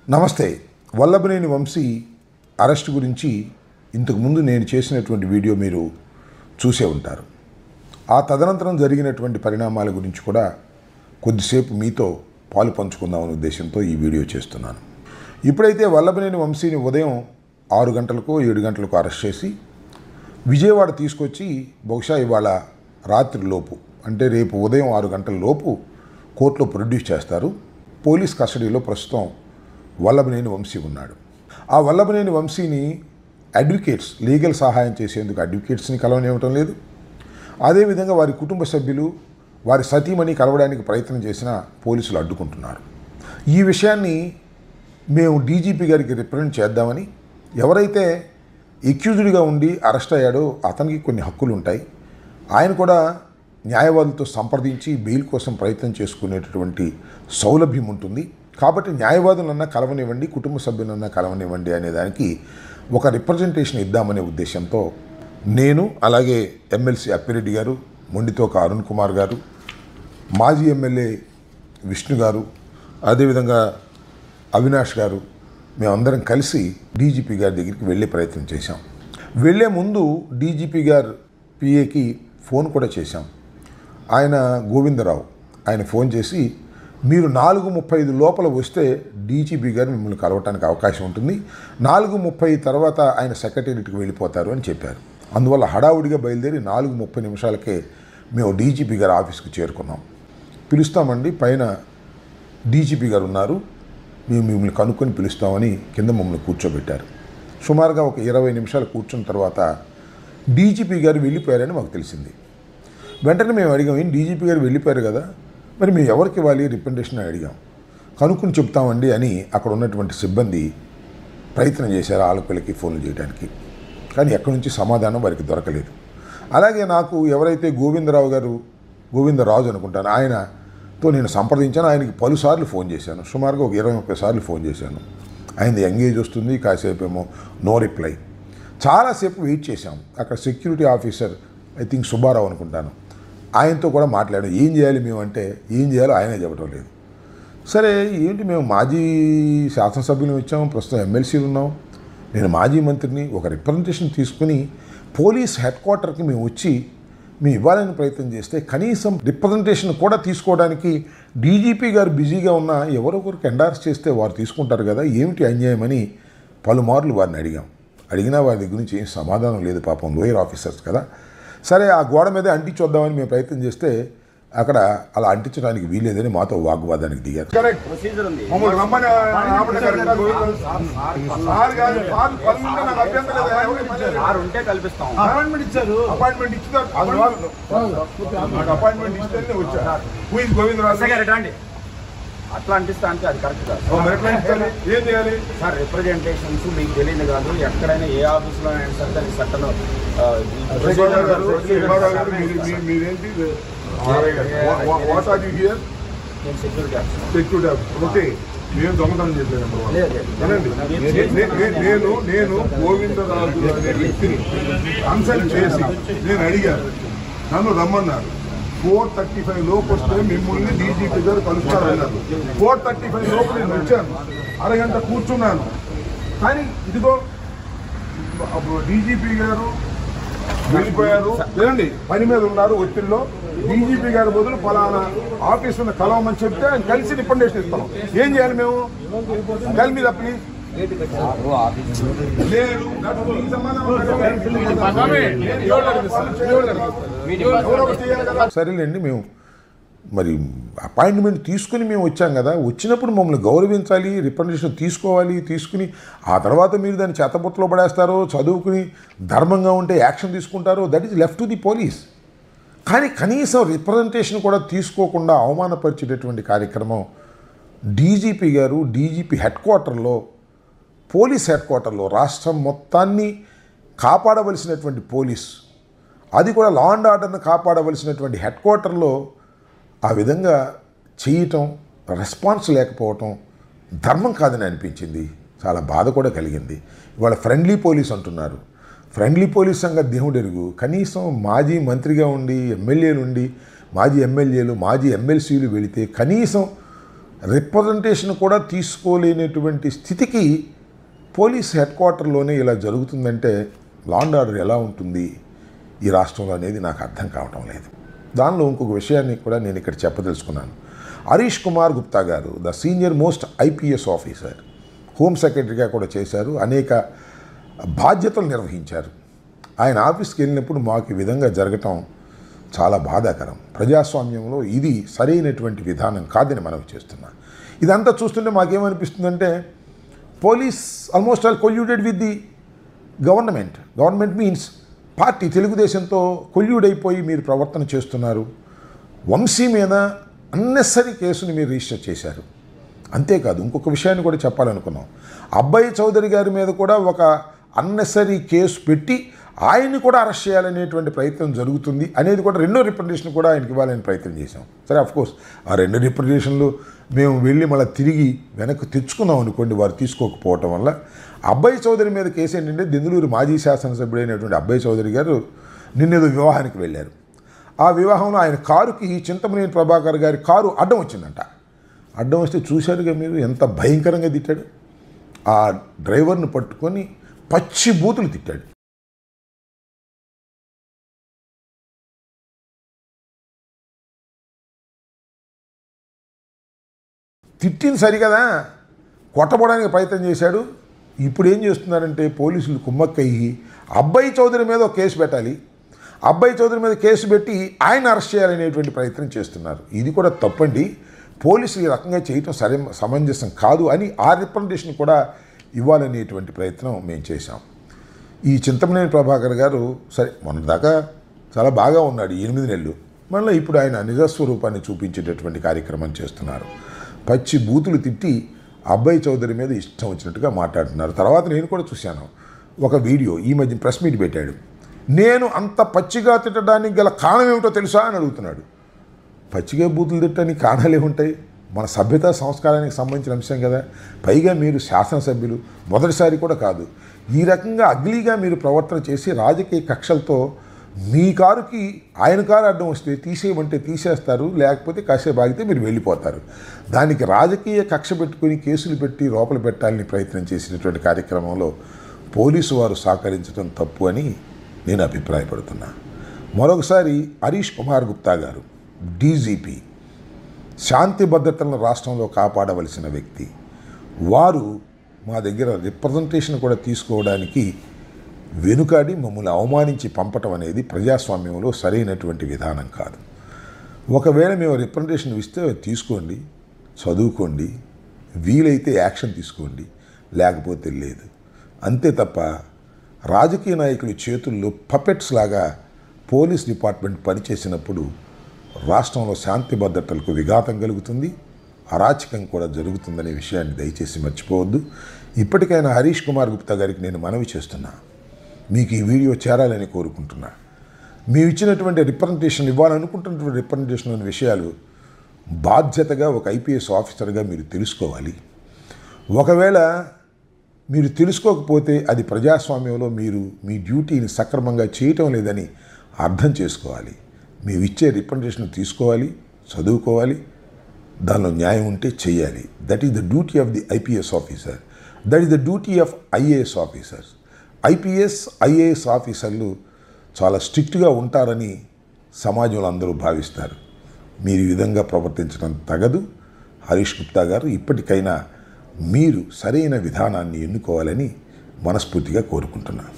నమస్తే. వల్లభనేని వంశీ అరెస్ట్ గురించి ఇంతకుముందు నేను చేసినటువంటి వీడియో మీరు చూసే ఉంటారు. ఆ తదనంతరం జరిగినటువంటి పరిణామాల గురించి కూడా కొద్దిసేపు మీతో పాలు పంచుకుందామనే ఉద్దేశంతో ఈ వీడియో చేస్తున్నాను. ఇప్పుడైతే వల్లభనేని వంశీని ఉదయం 6 గంటలకు 7 గంటలకు అరెస్ట్ చేసి విజయవాడ తీసుకొచ్చి బహుశా ఇవాళ రాత్రి లోపు అంటే రేపు ఉదయం 6 గంటల లోపు కోర్టులో ప్రొడ్యూస్ చేస్తారు. పోలీస్ కస్టడీలో ప్రస్తుతం వల్లభనేని వంశీ ఉన్నాడు. ఆ వల్లభనేని వంశీని అడ్వకేట్స్ లీగల్ సహాయం చేసేందుకు అడ్వకేట్స్ని కలవనివ్వటం లేదు. అదేవిధంగా వారి కుటుంబ సభ్యులు వారి సతీమణి కలవడానికి ప్రయత్నం చేసినా పోలీసులు అడ్డుకుంటున్నారు. ఈ విషయాన్ని మేము డీజీపీ గారికి రిప్రజెంట్ చేద్దామని, ఎవరైతే ఎక్యూజ్డ్గా ఉండి అరెస్ట్ అయ్యాడో అతనికి కొన్ని హక్కులు ఉంటాయి, ఆయన కూడా న్యాయవాదులతో సంప్రదించి బెయిల్ కోసం ప్రయత్నం చేసుకునేటటువంటి సౌలభ్యం ఉంటుంది. కాబట్టి న్యాయవాదులన్నా కలవనివ్వండి, కుటుంబ సభ్యులన్నా కలవనివ్వండి అనే దానికి ఒక రిప్రజెంటేషన్ ఇద్దామనే ఉద్దేశంతో నేను, అలాగే ఎమ్మెల్సీ అప్పిరెడ్డి గారు, మొండితోక అరుణ్ కుమార్ గారు, మాజీ ఎమ్మెల్యే విష్ణు గారు, అదేవిధంగా అవినాష్ గారు, మేమందరం కలిసి డీజీపీ గారి దగ్గరికి వెళ్ళే ప్రయత్నం చేశాం. వెళ్ళే ముందు డీజీపీ గారు పిఏకి ఫోన్ కూడా చేశాం. ఆయన గోవిందరావు, ఆయన ఫోన్ చేసి మీరు 4:35 లోపల వస్తే డీజీపీ గారు మిమ్మల్ని కలవటానికి అవకాశం ఉంటుంది, 4:30 తర్వాత ఆయన సెక్రటేరియట్కి వెళ్ళిపోతారు అని చెప్పారు. అందువల్ల హడావుడిగా బయలుదేరి 4:30 నిమిషాలకే మేము డీజీపీ గారి ఆఫీస్కి చేరుకున్నాం. పిలుస్తామండి, పైన డీజీపీ గారు ఉన్నారు, మేము మిమ్మల్ని కనుక్కొని పిలుస్తామని కింద మమ్మల్ని కూర్చోబెట్టారు. సుమారుగా ఒక 20 నిమిషాలు కూర్చున్న తర్వాత డీజీపీ గారు వెళ్ళిపోయారని మాకు తెలిసింది. వెంటనే మేము అడిగాం, ఏం డీజీపీ గారు వెళ్ళిపోయారు కదా, మరి మేము ఎవరికి ఇవ్వాలి రిప్రజెంటేషన్ అని అడిగాం. కనుక్కుని చెప్తామండి అని అక్కడ ఉన్నటువంటి సిబ్బంది ప్రయత్నం చేశారు ఆలపిల్లకి ఫోన్లు చేయడానికి, కానీ ఎక్కడి నుంచి సమాధానం వారికి దొరకలేదు. అలాగే నాకు ఎవరైతే గోవిందరాజు అనుకుంటాను, ఆయనతో నేను సంప్రదించాను. ఆయనకి పలుసార్లు ఫోన్ చేశాను, సుమారుగా ఒక 20-30 సార్లు ఫోన్ చేశాను. ఆయనది ఎంగేజ్ వస్తుంది, కాసేపు ఏమో నో రిప్లై. చాలాసేపు వెయిట్ చేశాం. అక్కడ security officer I think Subbarao అనుకుంటాను, ఆయనతో కూడా మాట్లాడాం. ఏం చేయాలి మేము అంటే, ఏం చేయాలో ఆయనే చెప్పడం లేదు. సరే ఏంటి, మేము మాజీ శాసనసభ్యులు వచ్చాము, ప్రస్తుతం ఎమ్మెల్సీలు ఉన్నాం, నేను మాజీ మంత్రిని, ఒక రిప్రజెంటేషన్ తీసుకుని పోలీస్ హెడ్ క్వార్టర్కి మేము వచ్చి మేము ఇవ్వాలని ప్రయత్నం చేస్తే కనీసం రిప్రజెంటేషన్ కూడా తీసుకోవడానికి డీజీపీ గారు బిజీగా ఉన్నా ఎవరొకరికి ఎండార్స్ చేస్తే వారు తీసుకుంటారు కదా, ఏమిటి అన్యాయం అని పలుమార్లు వారిని అడిగినా వారి దగ్గర నుంచి ఏం సమాధానం లేదు. పాపం లోయర్ ఆఫీసర్స్ కదా. సరే ఆ గోడ మీద అంటించొద్దామని మేము ప్రయత్నం చేస్తే అక్కడ అలా అంటించడానికి వీలేదని మాతో వాగ్వాదానికి దిగారు. అట్లా అంటిస్తా అంటే అది కరెక్ట్ కాదు. ఏం చేయాలి సార్, రిప్రజెంటేషన్స్ మీకు తెలియదు కాదు, ఎక్కడైనా ఏ ఆఫీస్లో అయినా సరే దానికి చట్టంలో మీరేంటి సెక్యూరిటీ సెక్యూరిటీ ఓకే, మేము దొంగతనం చేశాను. నేను గోవిందరాజు అనే వ్యక్తిని కన్సల్ట్ చేసి నేను అడిగాను, నన్ను రమ్మన్నారు. 4:35 లోపు వస్తే మిమ్మల్ని డీజీపీ గారు కలుస్తారన్నారు. 4:35 లోపు నేను వచ్చాను, అరగంట కూర్చున్నాను. కానీ ఇదిగో డీజీపీ గారు వెళ్ళిపోయారు. లేదండి, పని మీద ఉన్నారు, ఒత్తిడిలో. డీజీపీ గారి బదులు ఫలానా ఆఫీసులో కలవమని చెప్తే ఆయన కలిసి రిప్రజెంటేషన్ ఇస్తాం. ఏం చేయాలి మేము? కలిసి మీద ప్లీజ్ సరేలేండి, మేము మరి అపాయింట్మెంట్ తీసుకుని మేము వచ్చాం కదా, వచ్చినప్పుడు మమ్మల్ని గౌరవించాలి, రిప్రజెంటేషన్ తీసుకుని ఆ తర్వాత మీరు దాన్ని చెత్తబుట్టలో పడేస్తారో, చదువుకుని ధర్మంగా ఉంటే యాక్షన్ తీసుకుంటారో, that is left to the police. కానీ కనీసం రిప్రజెంటేషన్ కూడా తీసుకోకుండా అవమానపరిచేటటువంటి కార్యక్రమం డీజీపీ గారు డీజీపీ హెడ్ క్వార్టర్లో, పోలీస్ హెడ్ క్వార్టర్లో, రాష్ట్రం మొత్తాన్ని కాపాడవలసినటువంటి పోలీస్, అది కూడా లా అండ్ ఆర్డర్ని కాపాడవలసినటువంటి హెడ్ క్వార్టర్లో ఆ విధంగా చేయటం, రెస్పాన్స్ లేకపోవటం ధర్మం కాదని అనిపించింది. చాలా బాధ కూడా కలిగింది. ఇవాళ ఫ్రెండ్లీ పోలీస్ అంటున్నారు. ఫ్రెండ్లీ పోలీస్ సంగతి దేవుడెరుగు. కనీసం మాజీ మంత్రిగా ఉండి, ఎమ్మెల్యేలు ఉండి, మాజీ ఎమ్మెల్యేలు, మాజీ ఎమ్మెల్సీలు వెళితే కనీసం రిప్రజెంటేషన్ కూడా తీసుకోలేనటువంటి స్థితికి పోలీస్ హెడ్ క్వార్టర్లోనే ఇలా జరుగుతుందంటే లా అండ్ ఆర్డర్ ఎలా ఉంటుంది ఈ రాష్ట్రంలో అనేది నాకు అర్థం కావటం లేదు. దానిలో ఇంకొక విషయాన్ని కూడా నేను ఇక్కడ చెప్పదలుచుకున్నాను. హరీష్ కుమార్ గుప్తా గారు the senior most IPS officer, home సెక్రటరీగా కూడా చేశారు, అనేక బాధ్యతలు నిర్వహించారు. ఆయన ఆఫీస్కి వెళ్ళినప్పుడు మాకు ఈ విధంగా జరగటం చాలా బాధాకరం. ప్రజాస్వామ్యంలో ఇది సరైనటువంటి విధానం కాదని మనవి చేస్తున్నా. ఇదంతా చూస్తుంటే మాకేమనిపిస్తుందంటే police almost all colluded with the government means party తెలుగుదేశంతో కొల్యూడైపోయి మీరు ప్రవర్తన చేస్తున్నారు. వంశీ మీద అన్నెసరీ కేసుని మీరు రిజిస్టర్ చేశారు. అంతేకాదు ఇంకొక విషయాన్ని కూడా చెప్పాలనుకున్నాం. అబ్బాయి చౌదరి గారి మీద కూడా ఒక అన్నెసరీ కేసు పెట్టి ఆయన్ని కూడా అరెస్ట్ చేయాలనేటువంటి ప్రయత్నం జరుగుతుంది అనేది కూడా రెండో రిప్రజెంటేషన్ కూడా ఆయనకి ఇవ్వాలని ప్రయత్నం చేశాం. సరే అఫ్కోర్స్ ఆ రెండు రిప్రజెంటేషన్లు మేము వెళ్ళి మళ్ళీ తిరిగి వెనక్కి తెచ్చుకున్నాం అనుకోండి, వారు తీసుకోకపోవటం వల్ల. అబ్బాయి చౌదరి మీద కేసు ఏంటంటే దెందులూరు మాజీ శాసనసభ్యుడైనటువంటి అబ్బాయి చౌదరి గారు నిన్నేదో వివాహానికి వెళ్ళారు. ఆ వివాహంలో ఆయన కారుకి చింతమనేని ప్రభాకర్ గారి కారు అడ్డం వచ్చిందంట. అడ్డం వస్తే చూశారుగా మీరు ఎంత భయంకరంగా తిట్టాడు. ఆ డ్రైవర్ను పట్టుకొని పచ్చి బూతులు తిట్టాడు. తిట్టింది సరికదా, కొట్టబోడానికి ప్రయత్నం చేశాడు. ఇప్పుడు ఏం చేస్తున్నారంటే పోలీసులు కుమ్మక్కయ్యి అబ్బాయి చౌదరి మీద ఒక కేసు పెట్టాలి, అబ్బాయి చౌదరి మీద కేసు పెట్టి ఆయన అరెస్ట్ చేయాలనేటువంటి ప్రయత్నం చేస్తున్నారు. ఇది కూడా తప్పండి. పోలీసులు ఈ రకంగా చేయటం సమంజసం కాదు అని ఆ రిప్రజెంటేషన్ కూడా ఇవ్వాలనేటువంటి ప్రయత్నం మేము చేశాం. ఈ చింతమనేని ప్రభాకర్ గారు సరే మొన్నదాకా చాలా బాగా ఉన్నాడు 8 నెలలు, మళ్ళీ ఇప్పుడు ఆయన నిజస్వరూపాన్ని చూపించేటటువంటి కార్యక్రమం చేస్తున్నారు. పచ్చి బూతులు తిట్టి అబ్బాయి చౌదరి మీద ఇష్టం వచ్చినట్టుగా మాట్లాడుతున్నారు. తర్వాత నేను కూడా చూశాను ఒక వీడియో, ఈ మధ్య ప్రెస్ మీట్ పెట్టాడు. నేను అంత పచ్చిగా తిట్టడానికి గల కారణం ఏమిటో తెలుసా అని అడుగుతున్నాడు. పచ్చిగా బూతులు తిట్టడానికి కారణాలు ఏముంటాయి? మన సభ్యత సంస్కారానికి సంబంధించిన అంశం కదా. పైగా మీరు శాసనసభ్యులు, మొదటిసారి కూడా కాదు. ఈ రకంగా అగ్లీగా మీరు ప్రవర్తన చేసి రాజకీయ కక్షలతో మీ కారుకి ఆయన కారు అడ్డం వస్తే తీసేయమంటే తీసేస్తారు, లేకపోతే కాసేపు ఆగితే మీరు వెళ్ళిపోతారు. దానికి రాజకీయ కక్ష పెట్టుకుని కేసులు పెట్టి లోపల పెట్టాలని ప్రయత్నం చేసినటువంటి కార్యక్రమంలో పోలీసు వారు సహకరించడం తప్పు అని నేను అభిప్రాయపడుతున్నా. మరొకసారి హరీష్ కుమార్ గుప్తా గారు డీజీపీ, శాంతి భద్రతలను రాష్ట్రంలో కాపాడవలసిన వ్యక్తి, వారు మా దగ్గర రిప్రజెంటేషన్ కూడా తీసుకోవడానికి వెనుకాడి మమ్మల్ని అవమానించి పంపటం అనేది ప్రజాస్వామ్యంలో సరైనటువంటి విధానం కాదు. ఒకవేళ మేము రిప్రజెంటేషన్ ఇస్తే తీసుకోండి, చదువుకోండి, వీలైతే యాక్షన్ తీసుకోండి, లేకపోతే లేదు. అంతే తప్ప రాజకీయ నాయకుల చేతుల్లో పపెట్స్ లాగా పోలీస్ డిపార్ట్మెంట్ పనిచేసినప్పుడు రాష్ట్రంలో శాంతి భద్రతలకు విఘాతం కలుగుతుంది, అరాచకం కూడా జరుగుతుందనే విషయాన్ని దయచేసి మర్చిపోవద్దు. ఇప్పటికైనా హరీష్ కుమార్ గుప్తా గారికి నేను మనవి చేస్తున్నా, మీకు ఈ వీడియో చేరాలని కోరుకుంటున్నా. మేము ఇచ్చినటువంటి రిప్రజెంటేషన్, ఇవ్వాలనుకుంటున్నటువంటి రిప్రజెంటేషన్ విషయాలు బాధ్యతగా ఒక ఐపీఎస్ ఆఫీసర్గా మీరు తెలుసుకోవాలి. ఒకవేళ మీరు తెలుసుకోకపోతే అది ప్రజాస్వామ్యంలో మీరు మీ డ్యూటీని సక్రమంగా చేయటం లేదని అర్థం చేసుకోవాలి. మేము ఇచ్చే రిప్రజెంటేషన్ తీసుకోవాలి, చదువుకోవాలి, దానిలో న్యాయం ఉంటే చేయాలి. That is the duty of the IPS officer. That is the duty of IAS officers. IPS IAS ఆఫీసర్లు చాలా స్ట్రిక్ట్గా ఉంటారని సమాజంలో అందరూ భావిస్తారు. మీరు ఈ విధంగా ప్రవర్తించడం తగదు. హరీష్ గుప్తా గారు ఇప్పటికైనా మీరు సరైన విధానాన్ని ఎన్నుకోవాలని మనస్ఫూర్తిగా కోరుకుంటున్నాను.